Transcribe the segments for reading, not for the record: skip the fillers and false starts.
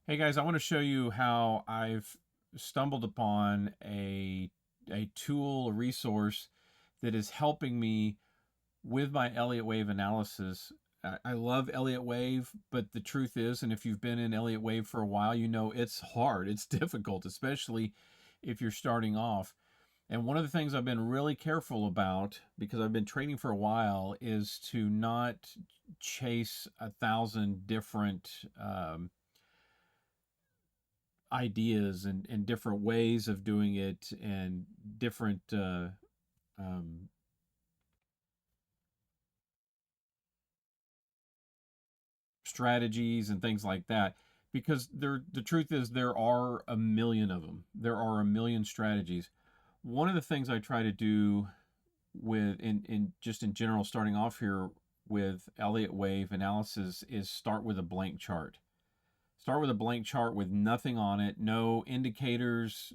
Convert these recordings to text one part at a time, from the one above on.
Hey guys, I want to show you how I've stumbled upon a tool, a resource that is helping me with my Elliott Wave analysis. I love Elliott Wave, but the truth is, and if you've been in Elliott Wave for a while, you know it's hard, it's difficult, especially if you're starting off. And one of the things I've been really careful about, because I've been trading for a while, is to not chase 1,000 different ideas and different ways of doing it and different um, strategies and things like that, because the truth is there are a million of them. There are a million strategies. One of the things I try to do with in just in general, starting off here with Elliott Wave analysis, is start with a blank chart. Start with a blank chart with nothing on it, no indicators,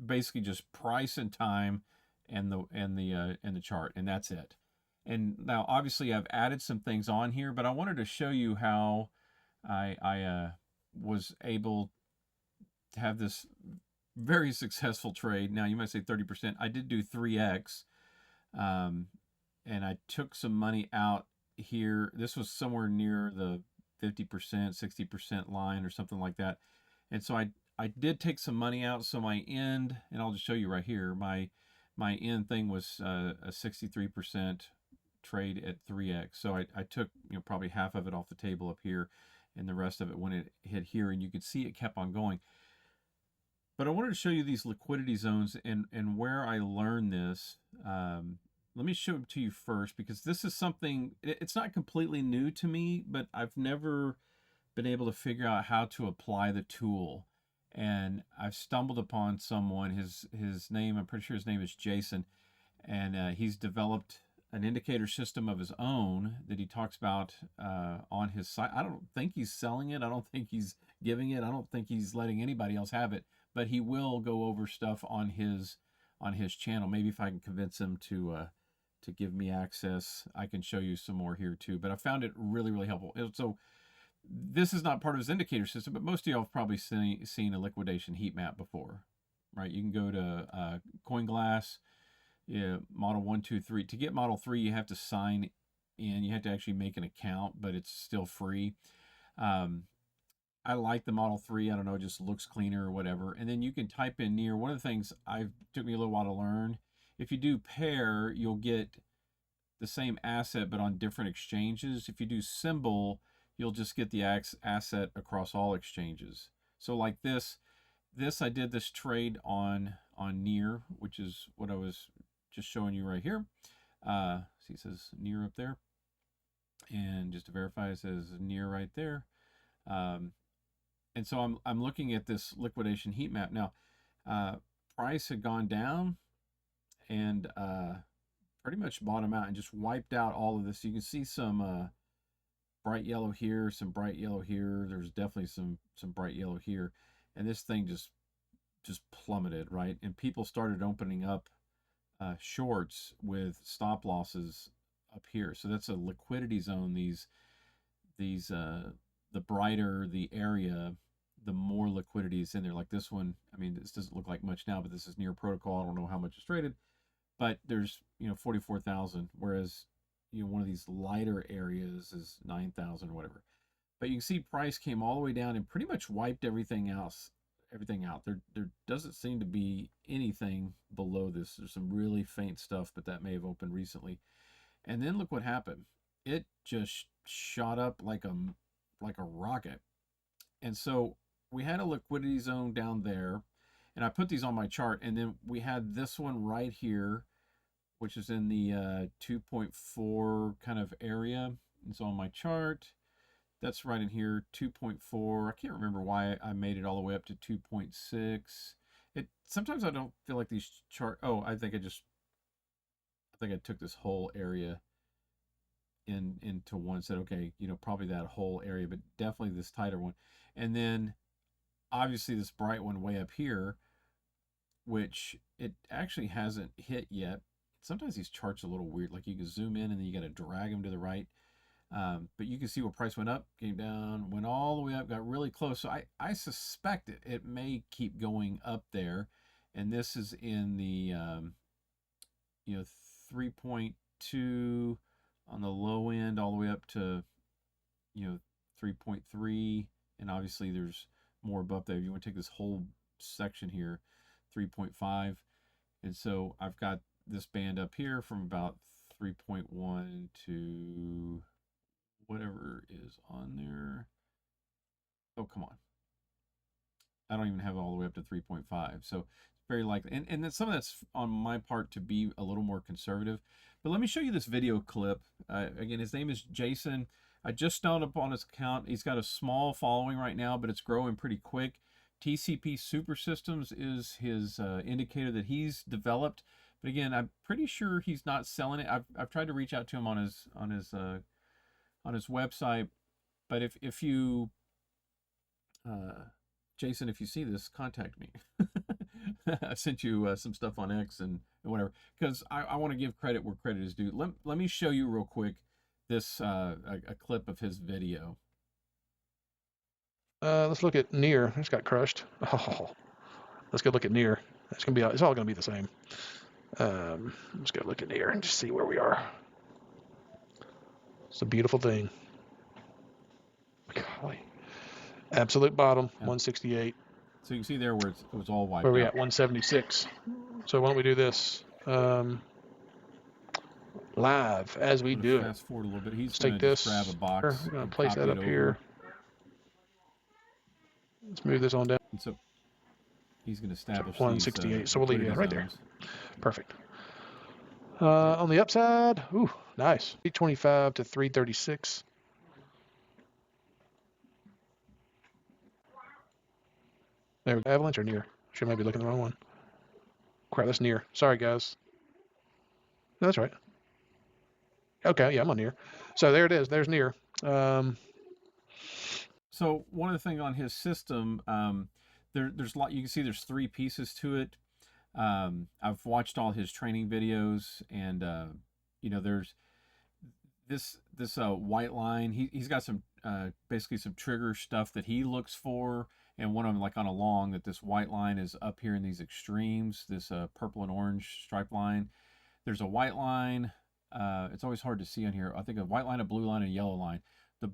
basically just price and time and the chart, and that's it. And now, obviously, I've added some things on here, but I wanted to show you how I was able to have this very successful trade. Now, you might say 30%. I did do 3x, um, and I took some money out here. This was somewhere near the 50%, 60% line or something like that. And so I did take some money out. So my end, and I'll just show you right here, my end thing was a 63% trade at 3x. So I took probably half of it off the table up here, and the rest of it when it hit here, and you could see it kept on going. But I wanted to show you these liquidity zones and where I learned this. Let me show it to you first, because this is something, it's not completely new to me, but I've never been able to figure out how to apply the tool. And I've stumbled upon someone, his name, I'm pretty sure his name is Jason, and he's developed an indicator system of his own that he talks about on his site. I don't think he's selling it. I don't think he's giving it. I don't think he's letting anybody else have it. But he will go over stuff on his channel. Maybe if I can convince him to give me access, I can show you some more here too. But I found it really, really helpful. So this is not part of his indicator system, but most of y'all have probably seen a liquidation heat map before, right? You can go to CoinGlass, yeah, model 123. To get model 3, you have to sign in. You have to actually make an account, but it's still free. Um, I like the Model 3. I don't know, it just looks cleaner or whatever. And then you can type in near. One of the things I took me a little while to learn, if you do pair, you'll get the same asset but on different exchanges. If you do symbol, you'll just get the asset across all exchanges. So like this I did this trade on near, which is what I was just showing you right here. See, it says near up there, and just to verify, it says near right there. Um, and so I'm looking at this liquidation heat map now. Uh, Price had gone down and pretty much bottomed out and just wiped out all of this. You can see some bright yellow here, some bright yellow here. There's definitely some bright yellow here, and this thing just plummeted, right? And people started opening up shorts with stop losses up here. So that's a liquidity zone. These the brighter the area, the more liquidity is in there. Like this one, I mean, this doesn't look like much now, but this is near protocol. I don't know how much is traded, but there's 44,000, whereas one of these lighter areas is 9,000 or whatever. But you can see price came all the way down and pretty much wiped everything else, everything out. There doesn't seem to be anything below this. There's some really faint stuff, but that may have opened recently. And then look what happened. It just shot up like a rocket. And so we had a liquidity zone down there, and I put these on my chart, and then we had this one right here, which is in the 2.4 kind of area. And so on my chart, that's right in here, 2.4. I can't remember why I made it all the way up to 2.6. Sometimes I don't feel like these chart. Oh, I think I took this whole area into one. Said okay, probably that whole area, but definitely this tighter one. And then obviously this bright one way up here, which it actually hasn't hit yet. Sometimes these charts are a little weird. Like you can zoom in and then you got to drag them to the right. But you can see where price went up, came down, went all the way up, got really close. So I suspect it may keep going up there. And this is in the, 3.2 on the low end all the way up to, 3.3. And obviously there's more above there. You want to take this whole section here, 3.5. And so I've got this band up here from about 3.1 to whatever is on there. Oh, come on. I don't even have it all the way up to 3.5. So it's very likely. And then some of that's on my part to be a little more conservative. But let me show you this video clip. Again, his name is Jason. I just stumbled upon his account. He's got a small following right now, but it's growing pretty quick. TCP Super Systems is his indicator that he's developed. But again, I'm pretty sure he's not selling it. I've tried to reach out to him on his website. But if you Jason, if you see this, contact me. I sent you some stuff on X and whatever, because I want to give credit where credit is due. Let me show you real quick this a clip of his video. Let's look at near. I just got crushed. Oh, let's go look at near. It's all gonna be the same. Let's go look at near and just see where we are. It's a beautiful thing. Golly. Absolute bottom, yeah. 168. So you can see there where it was all wiped out. Where are we at? 176. So why don't we do this live as we do it. Fast forward a little bit. Let's take this. Grab a box. We're going to place that up here. Let's move this on down. And so he's going to establish 168. These, so we'll leave it right there. Perfect. On the upside, ooh, nice. 325 to 336. There we go. Avalanche or near? Should maybe looking at the wrong one. Crap, that's near. Sorry, guys. No, that's right. Okay, yeah, I'm on near. So there it is. There's near. So one of the things on his system, there's a lot. You can see there's 3 pieces to it. I've watched all his training videos, and there's this white line. He's got some basically some trigger stuff that he looks for. And one of them, like on a long, that this white line is up here in these extremes, this purple and orange stripe line. There's a white line. It's always hard to see on here. I think a white line, a blue line, and a yellow line. The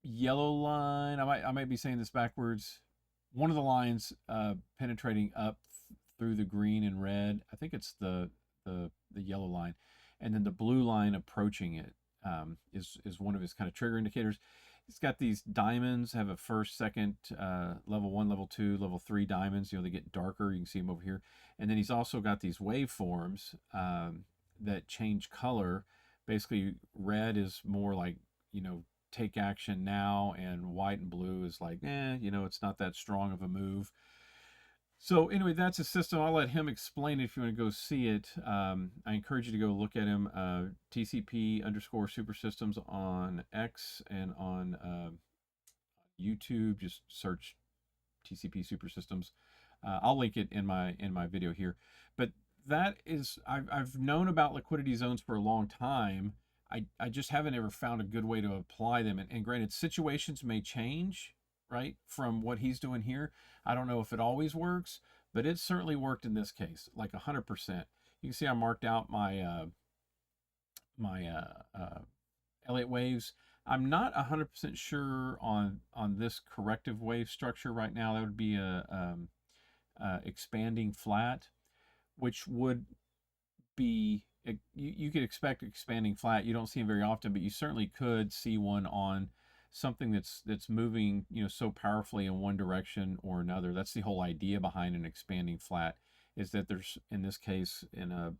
yellow line, I might be saying this backwards. One of the lines penetrating up through the green and red. I think it's the yellow line. And then the blue line approaching it is one of his kind of trigger indicators. It's got these diamonds, have a first, second, level 1, level 2, level 3 diamonds. They get darker. You can see them over here. And then he's also got these waveforms that change color. Basically, red is more like, take action now, and white and blue is like, it's not that strong of a move. So anyway, that's a system. I'll let him explain it if you want to go see it. I encourage you to go look at him. TCP_SuperSystems on X and on YouTube. Just search TCP SuperSystems. I'll link it in my video here. But that is, I've known about liquidity zones for a long time. I just haven't ever found a good way to apply them. And granted, situations may change, right, from what he's doing here. I don't know if it always works, but it certainly worked in this case, like 100%. You can see I marked out my Elliott waves. I'm not 100% sure on this corrective wave structure right now. That would be a expanding flat, which would be, you could expect expanding flat. You don't see them very often, but you certainly could see one on something that's moving, so powerfully in one direction or another. That's the whole idea behind an expanding flat, is that there's, in this case, in a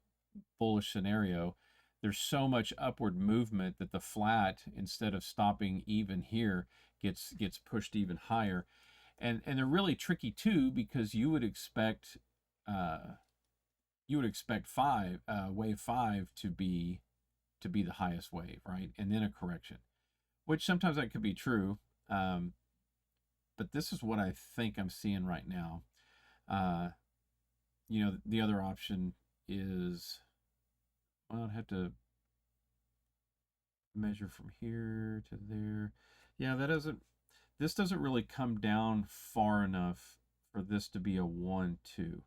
bullish scenario, there's so much upward movement that the flat, instead of stopping even here, gets pushed even higher. And they're really tricky too, because you would expect wave 5 to be the highest wave, right? And then a correction, which sometimes that could be true. But this is what I think I'm seeing right now. The other option is, well, I'd have to measure from here to there. Yeah, this doesn't really come down far enough for this to be a 1, 2.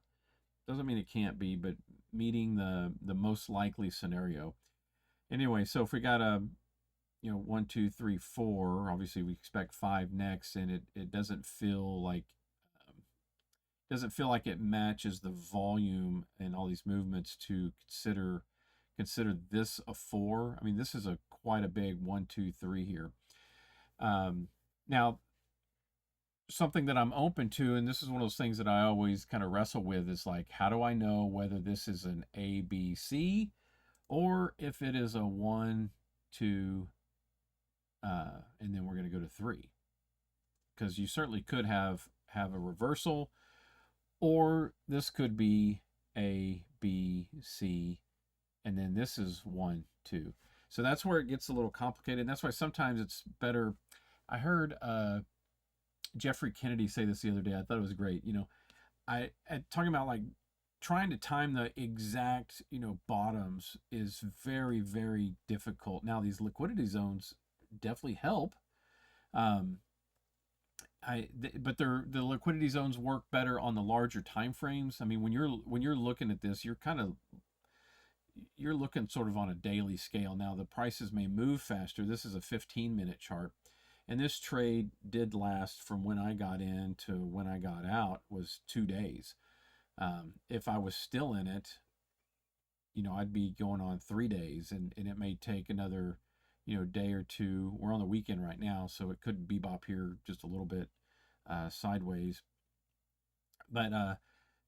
Doesn't mean it can't be, but meeting the most likely scenario. Anyway, so if we got a 1, 2, 3, 4, obviously we expect 5 next, and it um, doesn't feel like it matches the volume and all these movements to consider this a 4. I mean, this is a quite a big 1, 2, 3 here. Now, something that I'm open to, and this is one of those things that I always kind of wrestle with, is like, how do I know whether this is an A, B, C, or if it is a 1, 2, and then we're going to go to 3? Because you certainly could have a reversal, or this could be A, B, C, and then this is 1, 2. So that's where it gets a little complicated. And that's why sometimes it's better. I heard Jeffrey Kennedy say this the other day. I thought it was great. Talking about like trying to time the exact bottoms is very, very difficult. Now these liquidity zones definitely help. But the liquidity zones work better on the larger time frames. I mean, when you're looking at this, you're looking sort of on a daily scale. Now the prices may move faster. This is a 15-minute chart, and this trade did last from when I got in to when I got out was 2 days. If I was still in it, I'd be going on 3 days, and it may take another day or two. We're on the weekend right now, so it could bebop here just a little bit sideways. But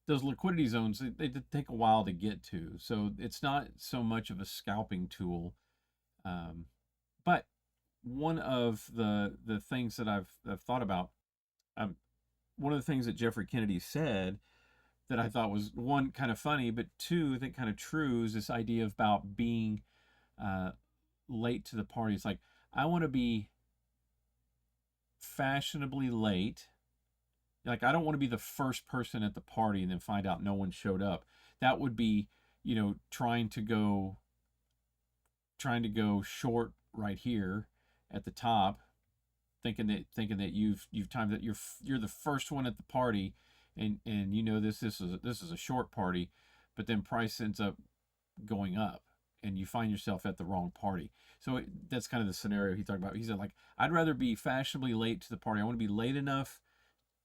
those liquidity zones, they take a while to get to. So it's not so much of a scalping tool. But one of the things that I've thought about, one of the things that Jeffrey Kennedy said that I thought was, one, kind of funny, but two, I think kind of true, is this idea about being late to the party. It's like, I want to be fashionably late. Like, I don't want to be the first person at the party and then find out no one showed up. That would be, trying to go short right here at the top, thinking that you've timed that you're the first one at the party, and this is a short party, but then price ends up going up, and you find yourself at the wrong party. So that's kind of the scenario he talked about. He said, like, I'd rather be fashionably late to the party. I want to be late enough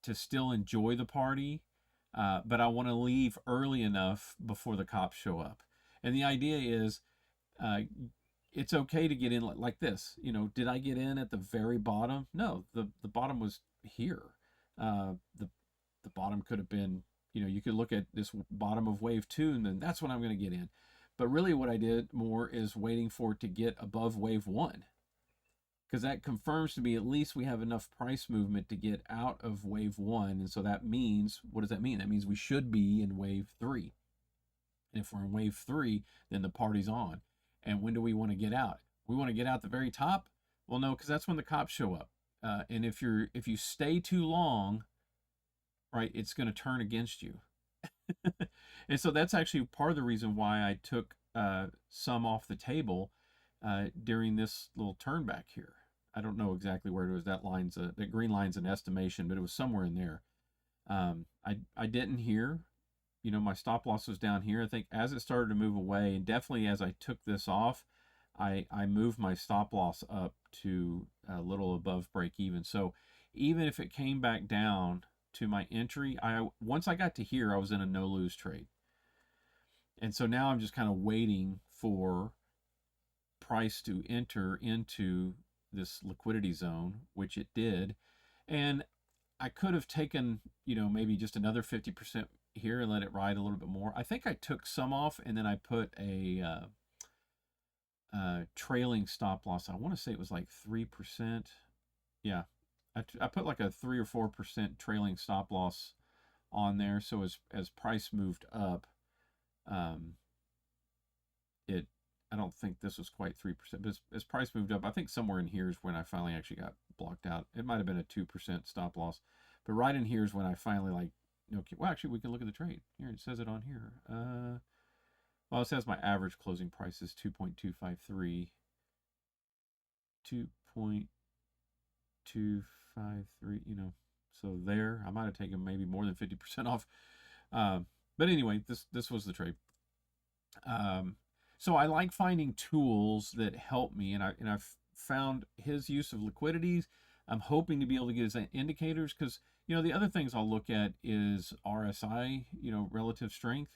to still enjoy the party, but I want to leave early enough before the cops show up. And the idea is, it's okay to get in like this. Did I get in at the very bottom? No, the bottom was here. The bottom could have been, you could look at this bottom of wave 2, and then that's when I'm going to get in. But really what I did more is waiting for it to get above wave 1, because that confirms to me at least we have enough price movement to get out of wave 1. And so that means, what does that mean? That means we should be in wave 3. And if we're in wave 3, then the party's on. And when do we want to get out? We want to get out the very top? Well, no, because that's when the cops show up. And if you stay too long, right, it's going to turn against you. And so that's actually part of the reason why I took some off the table during this little turn back here. I don't know exactly where it was. That green line's an estimation, but it was somewhere in there. I didn't hear. My stop loss was down here. I think as it started to move away, and definitely as I took this off, I moved my stop loss up to a little above break even. So even if it came back down to my entry, once I got to here, I was in a no lose trade. And so now I'm just kind of waiting for price to enter into this liquidity zone, which it did. And I could have taken, maybe just another 50% here and let it ride a little bit more. I think I took some off, and then I put a trailing stop loss. I want to say it was like 3%. Yeah, I put like a 3 or 4% trailing stop loss on there. So as price moved up, I don't think this was quite 3%, but as price moved up, I think somewhere in here is when I finally actually got blocked out. It might have been a 2% stop loss, but right in here is when I finally okay, well, actually we can look at the trade. Here, it says it on here. Well, it says my average closing price is 2.253. 2.253, you know, so there, I might have taken maybe more than 50% off. But anyway, this was the trade. So I like finding tools that help me, and I've found his use of liquidities. I'm hoping to be able to get his indicators, because you know the other things I'll look at is RSI, you know, relative strength.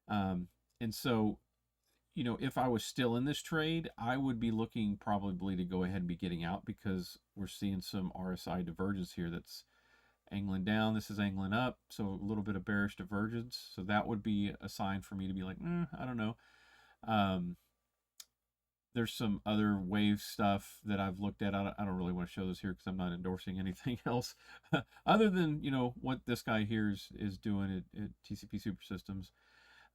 And so, you know, if I was still in this trade, I would be looking probably to go ahead and be getting out, because we're seeing some RSI divergence here that's angling down. This is angling up, so a little bit of bearish divergence. So that would be a sign for me to be like, I don't know. There's some other wave stuff that I've looked at. I don't really want to show this here because I'm not endorsing anything else other than, you know, what this guy here is doing at TCP Super Systems.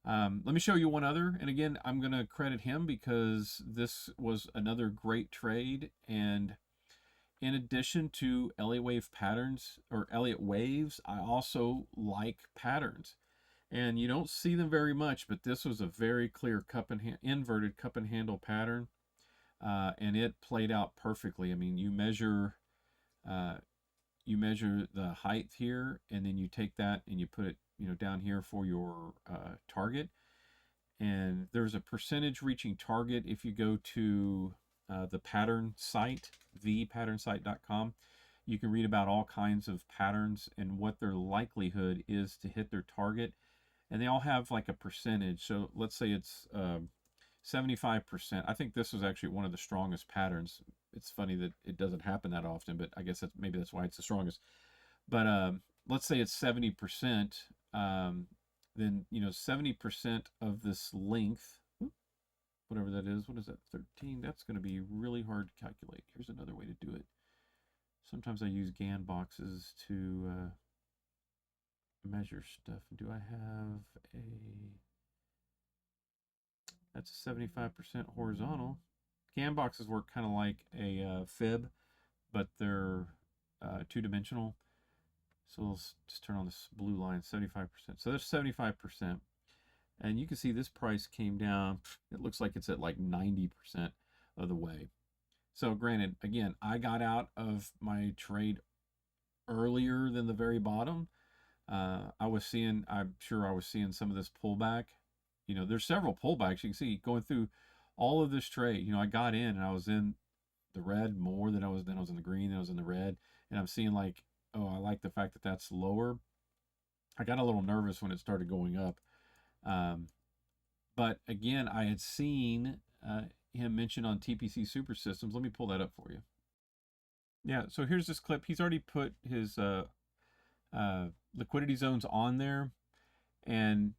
Let me show you one other, and again, I'm going to credit him because this was another great trade. And in addition to Elliott Wave patterns, or Elliott Waves, I also like patterns. And you don't see them very much, but this was a very clear inverted cup and handle pattern, and it played out perfectly. I mean, you measure the height here, and then you take that and you put it, you know, down here for your target. And there's a percentage reaching target if you go to the pattern site, thepatternsite.com. You can read about all kinds of patterns and what their likelihood is to hit their target. And they all have like a percentage. So let's say it's 75%. I think this was actually one of the strongest patterns. It's funny that it doesn't happen that often, but I guess maybe that's why it's the strongest. But let's say it's 70%. Then, you know, 70% of this length, whatever that is, what is that, 13? That's going to be really hard to calculate. Here's another way to do it. Sometimes I use GAN boxes to measure stuff. Do I have that's a 75% horizontal. GAN boxes work kind of like a fib, but they're two-dimensional. So let's just turn on this blue line, 75%. So there's 75%. And you can see this price came down. It looks like it's at like 90% of the way. So granted, again, I got out of my trade earlier than the very bottom. I'm sure I was seeing some of this pullback. You know, there's several pullbacks. You can see going through all of this trade. You know, I got in and I was in the red more than I was in the green, then I was in the red. And I'm seeing like, oh, I like the fact that that's lower. I got a little nervous when it started going up. But again, I had seen him mentioned on TCP Super Systems. Let me pull that up for you. Yeah, so here's this clip. He's already put his liquidity zones on there. And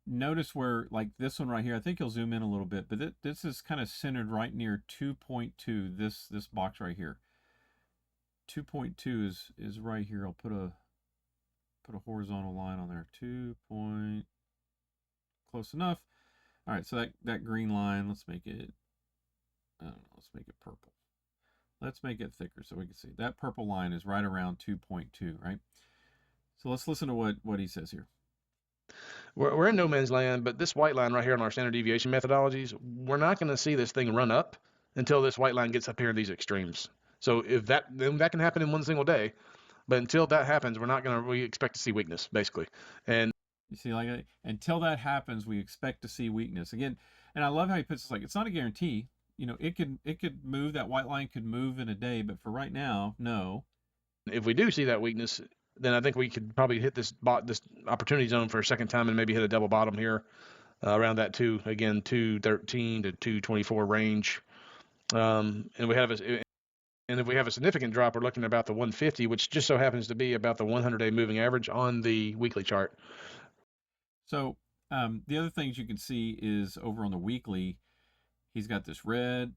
notice where, like this one right here, I think you'll zoom in a little bit, but this is kind of centered right near 2.2, this box right here. 2.2 is right here. I'll put a horizontal line on there. 2 point, close enough. All right, so that green line, let's make it, I don't know, let's make it purple. Let's make it thicker so we can see. That purple line is right around 2.2, right? So let's listen to what he says here. We're in no man's land, but this white line right here on our standard deviation methodologies, we're not going to see this thing run up until this white line gets up here in these extremes. So then that can happen in one single day, but until that happens, we expect to see weakness basically. And you see, like, until that happens, we expect to see weakness again. And I love how he puts this, like, it's not a guarantee. You know, it could move, that white line could move in a day, but for right now, no. If we do see that weakness, then I think we could probably hit this opportunity zone for a second time and maybe hit a double bottom here around that 213 to 224 range. And if we have a significant drop, we're looking at about the 150, which just so happens to be about the 100-day moving average on the weekly chart. So the other things you can see is over on the weekly, he's got this red,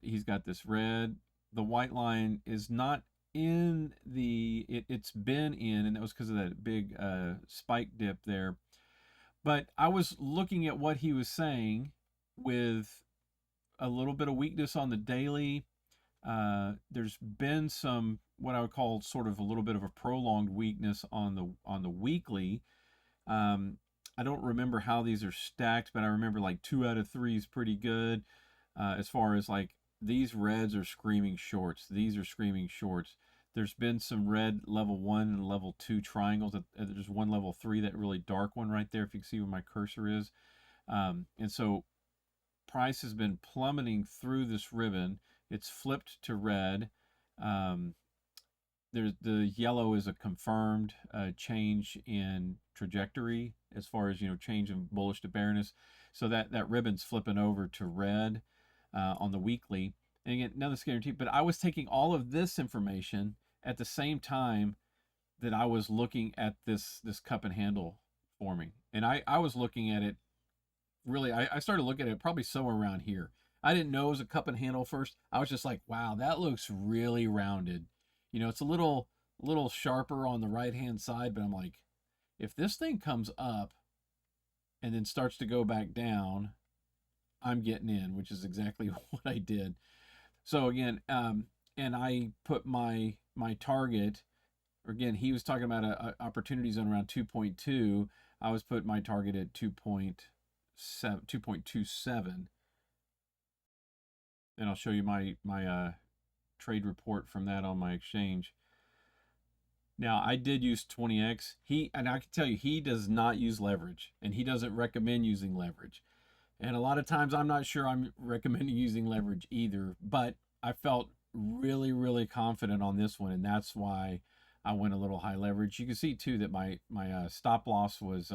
the white line is not in it's been in, and that was because of that big spike dip there. But I was looking at what he was saying with a little bit of weakness on the daily. There's been some, what I would call sort of a little bit of a prolonged weakness on the weekly. I don't remember how these are stacked, but I remember like 2 out of 3 is pretty good as far as like these reds are screaming shorts. These are screaming shorts. There's been some red level 1 and level 2 triangles. There's one level 3, that really dark one right there, if you can see where my cursor is. And so price has been plummeting through this ribbon. It's flipped to red. The yellow is a confirmed change in trajectory, as far as, change in bullish to bearish. So that ribbon's flipping over to red on the weekly. And again, none of this guaranteed, but I was taking all of this information at the same time that I was looking at this cup and handle forming. And I was looking at it, really, I started looking at it probably somewhere around here. I didn't know it was a cup and handle first. I was just like, wow, that looks really rounded. It's a little sharper on the right hand side, but I'm like, if this thing comes up and then starts to go back down, I'm getting in, which is exactly what I did. So again, and I put my target. Again, he was talking about a opportunity zone around 2.2. I was putting my target at 2.27. And I'll show you my trade report from that on my exchange. Now, I did use 20x. And I can tell you, he does not use leverage, and he doesn't recommend using leverage. And a lot of times I'm not sure I'm recommending using leverage either, but I felt really, really confident on this one, and that's why I went a little high leverage. You can see too that my stop loss was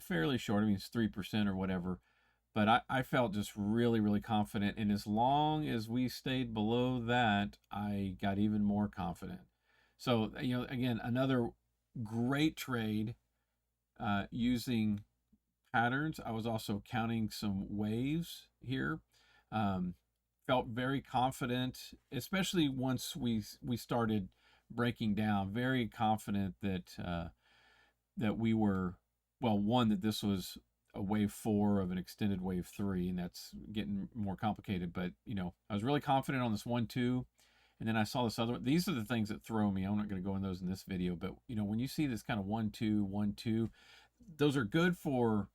fairly short. I mean, it's 3% or whatever. But I felt just really, really confident. And as long as we stayed below that, I got even more confident. So, again, another great trade using patterns. I was also counting some waves here. Felt very confident, especially once we started breaking down. Very confident that that we were, well, one, that this was a wave 4 of an extended wave 3, and that's getting more complicated. But I was really confident on this 1-2, and then I saw this other one. These are the things that throw me. I'm not going to go in those in this video, but when you see this kind of 1-2, 1-2, those are good for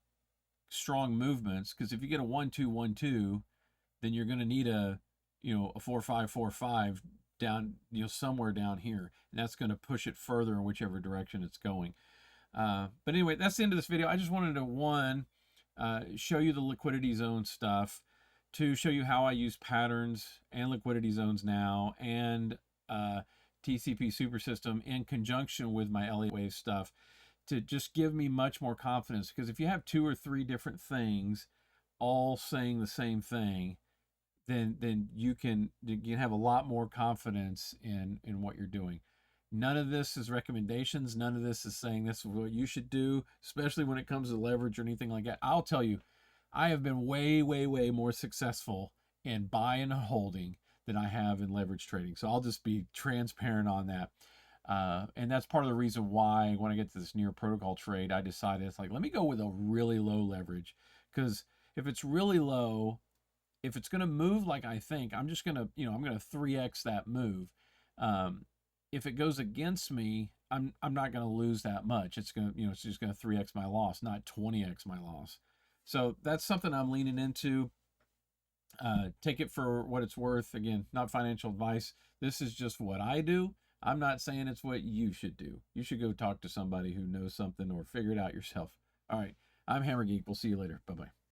strong movements, because if you get a 1-2, 1-2, then you're going to need a 4-5, 4-5 down, somewhere down here, and that's going to push it further in whichever direction it's going. But anyway, that's the end of this video. I just wanted to, one, show you the liquidity zone stuff, to show you how I use patterns and liquidity zones now, and TCP Super System in conjunction with my Elliott Wave stuff, to just give me much more confidence. Because if you have 2 or 3 different things all saying the same thing, then you can have a lot more confidence in what you're doing. None of this is recommendations. None of this is saying this is what you should do, especially when it comes to leverage or anything like that. I'll tell you, I have been way, way, way more successful in buying and holding than I have in leverage trading. So I'll just be transparent on that. And that's part of the reason why when I get to this near protocol trade, I decided it's like, let me go with a really low leverage. Because if it's really low, if it's going to move like I think, I'm just going to, I'm going to 3x that move. If it goes against me, I'm not going to lose that much. It's going to, it's just going to 3x my loss, not 20x my loss. So that's something I'm leaning into. Take it for what it's worth. Again, not financial advice. This is just what I do. I'm not saying it's what you should do. You should go talk to somebody who knows something or figure it out yourself. All right. I'm HammerGeek. We'll see you later. Bye-bye.